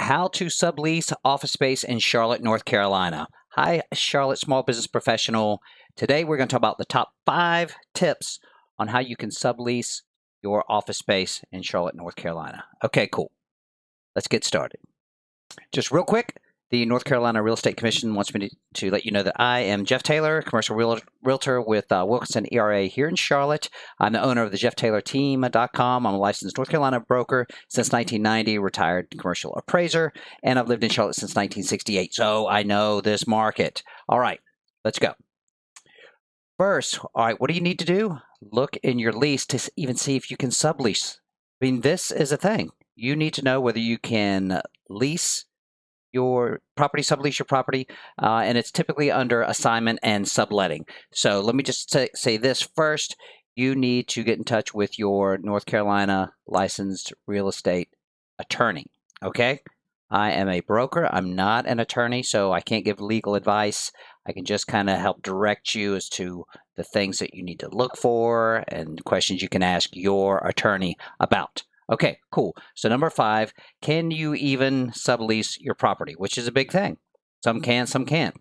how to sublease office space in Charlotte, North Carolina. Hi, Charlotte small business professional. Today we're going to talk about the top 5 tips on how you can sublease your office space in Charlotte, North Carolina. Okay, cool. Let's get started. Just real quick, the North Carolina Real Estate Commission wants me to let you know that I am Jeff Taylor, commercial realtor with WilkinsonERA here in Charlotte. I'm the owner of the JeffTaylorTeam.com. I'm a licensed North Carolina broker since 1990, retired commercial appraiser, and I've lived in Charlotte since 1968, so I know this market. All right, let's go. First, all right, what do you need to do? Look in your lease to even see if you can sublease. I mean, this is a thing. You need to know whether you can lease your property, sublease your property, and it's typically under assignment and subletting. So let me just say this first. You need to get in touch with your North Carolina licensed real estate attorney, okay? I am a broker. I'm not an attorney, so I can't give legal advice. I can just kind of help direct you as to the things that you need to look for and questions you can ask your attorney about. Okay, cool. So number 5, can you even sublease your property, which is a big thing. Some can, some can't.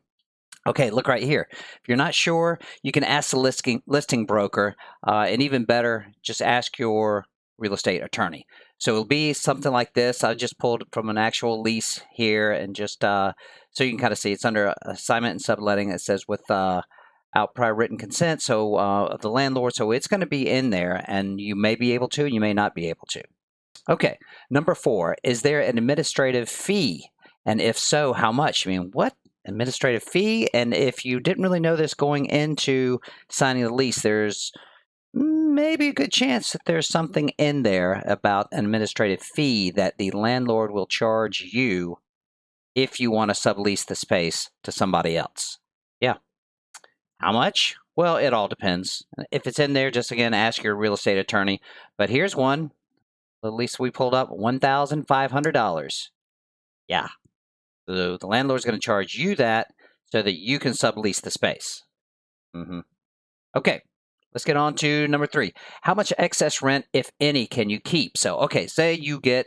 Okay, look right here. If you're not sure, you can ask the listing broker, and even better, just ask your real estate attorney. So it'll be something like this. I just pulled from an actual lease here, and just so you can kind of see it's under assignment and subletting. It says with out prior written consent, so of the landlord. So it's going to be in there, and you may be able to, you may not be able to. Okay, number 4, is there an administrative fee? And if so, how much? I mean, what administrative fee? And if you didn't really know this going into signing the lease, there's maybe a good chance that there's something in there about an administrative fee that the landlord will charge you if you want to sublease the space to somebody else. Yeah. How much? Well, it all depends. If it's in there, just again, ask your real estate attorney. But here's one. The lease we pulled up, $1,500. Yeah. So the landlord's going to charge you that so that you can sublease the space. Okay. Let's get on to number 3. How much excess rent, if any, can you keep? So, okay, say you get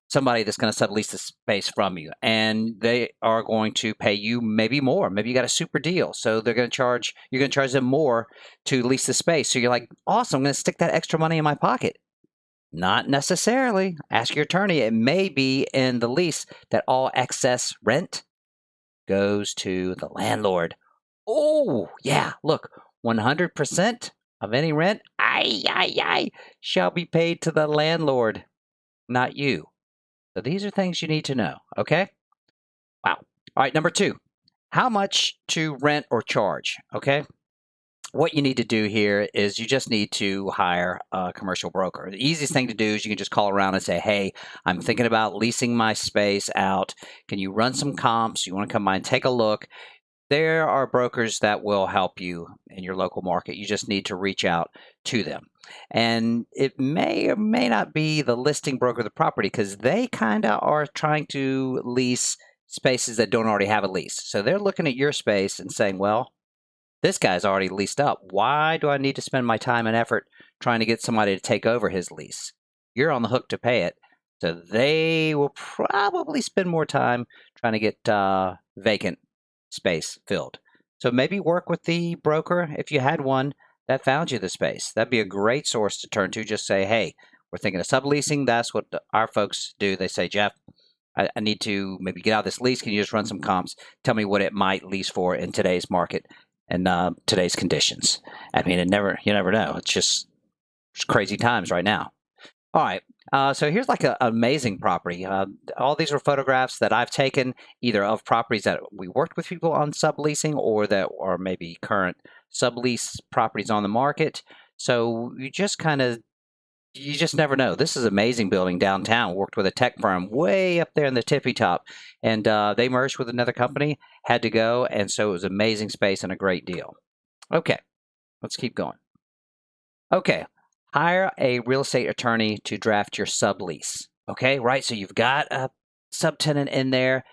somebody that's going to sublease the space from you, and they are going to pay you maybe more. Maybe you got a super deal, so you're going to charge them more to lease the space. So you're like, awesome, I'm going to stick that extra money in my pocket. Not necessarily. Ask your attorney. It may be in the lease that all excess rent goes to the landlord. Oh, yeah, look, 100% of any rent, shall be paid to the landlord, not you. So these are things you need to know, okay? Wow. All right, number 2, how much to rent or charge, okay? What you need to do here is you just need to hire a commercial broker. The easiest thing to do is you can just call around and say, hey, I'm thinking about leasing my space out. Can you run some comps? You want to come by and take a look? There are brokers that will help you in your local market. You just need to reach out to them. And it may or may not be the listing broker of the property, because they kind of are trying to lease spaces that don't already have a lease. So they're looking at your space and saying, well, this guy's already leased up. Why do I need to spend my time and effort trying to get somebody to take over his lease? You're on the hook to pay it. So they will probably spend more time trying to get vacant space filled. So maybe work with the broker if you had one that found you the space. That'd be a great source to turn to. Just say, hey, we're thinking of subleasing. That's what our folks do. They say, Jeff, I need to maybe get out of this lease. Can you just run some comps? Tell me what it might lease for in today's market and today's conditions. I mean, you never know. It's crazy times right now. All right. So here's like an amazing property. All these are photographs that I've taken either of properties that we worked with people on subleasing, or that are maybe current sublease properties on the market. So you just never know. This is an amazing building downtown. Worked with a tech firm way up there in the tippy top, and they merged with another company, had to go, and so it was amazing space and a great deal. Okay, let's keep going. Okay, hire a real estate attorney to draft your sublease. Okay, right? So you've got a subtenant in there.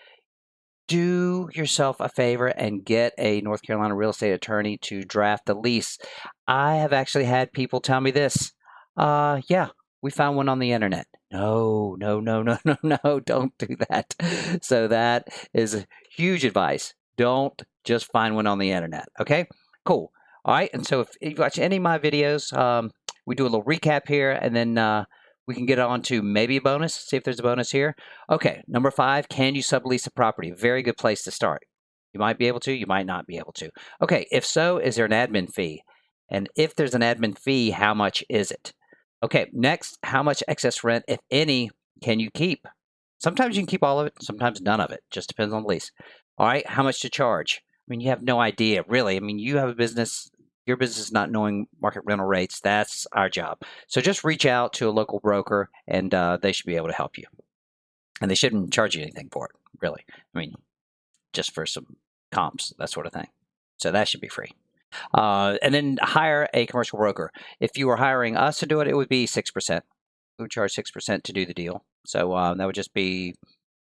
Do yourself a favor and get a North Carolina real estate attorney to draft the lease. I have actually had people tell me this. Yeah, we found one on the internet. No, no, no, no, no, no, don't do that. So that is huge advice. Don't just find one on the internet. Okay, cool. All right, and so if you watch any of my videos, we do a little recap here, and then we can get on to maybe a bonus, see if there's a bonus here. Okay, number 5, can you sublease a property? Very good place to start. You might be able to, you might not be able to. Okay, if so, is there an admin fee? And if there's an admin fee, how much is it? Okay, next, how much excess rent, if any, can you keep? Sometimes you can keep all of it, sometimes none of it. Just depends on the lease. All right, how much to charge? I mean, you have no idea, really. I mean, you have a business, your business is not knowing market rental rates. That's our job. So just reach out to a local broker and they should be able to help you. And they shouldn't charge you anything for it, really. I mean, just for some comps, that sort of thing. So that should be free. And then hire a commercial broker. If you were hiring us to do it, it would be 6%. We would charge 6% to do the deal. So that would just be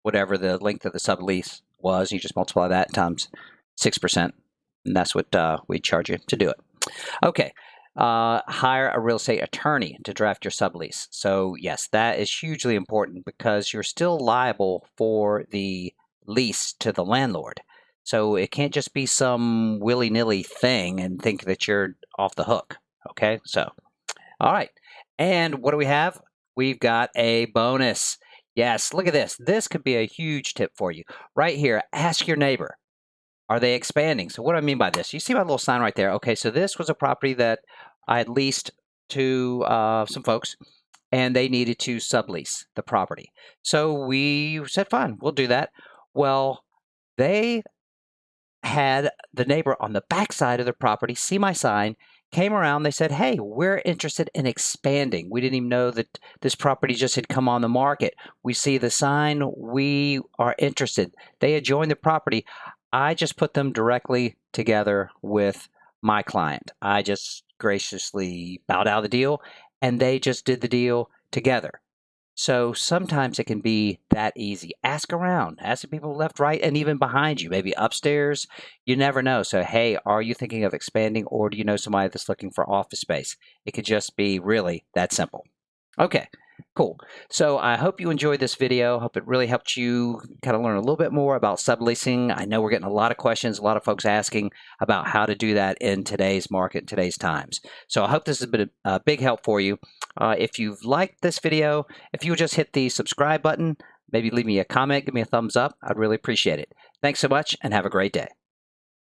whatever the length of the sublease was. You just multiply that times 6%, and that's what we'd charge you to do it. Okay. Hire a real estate attorney to draft your sublease. So yes, that is hugely important because you're still liable for the lease to the landlord. So it can't just be some willy-nilly thing and think that you're off the hook. Okay, so all right. And what do we have? We've got a bonus. Yes, look at this. This could be a huge tip for you. Right here, ask your neighbor, are they expanding? So what do I mean by this? You see my little sign right there. Okay, so this was a property that I had leased to some folks, and they needed to sublease the property. So we said, fine, we'll do that. Well, they had the neighbor on the backside of their property see my sign, came around, they said, hey, we're interested in expanding. We didn't even know that this property just had come on the market. We see the sign, we are interested. They had joined the property. I just put them directly together with my client. I just graciously bowed out of the deal, and they just did the deal together. So sometimes it can be that easy. Ask around, ask the people left, right, and even behind you, maybe upstairs. You never know. So, hey, are you thinking of expanding, or do you know somebody that's looking for office space? It could just be really that simple. Okay, cool. So I hope you enjoyed this video. Hope it really helped you kind of learn a little bit more about subleasing. I know we're getting a lot of questions, a lot of folks asking about how to do that in today's market, today's times. So I hope this has been a big help for you. If you've liked this video, if you would just hit the subscribe button, maybe leave me a comment, give me a thumbs up, I'd really appreciate it. Thanks so much and have a great day.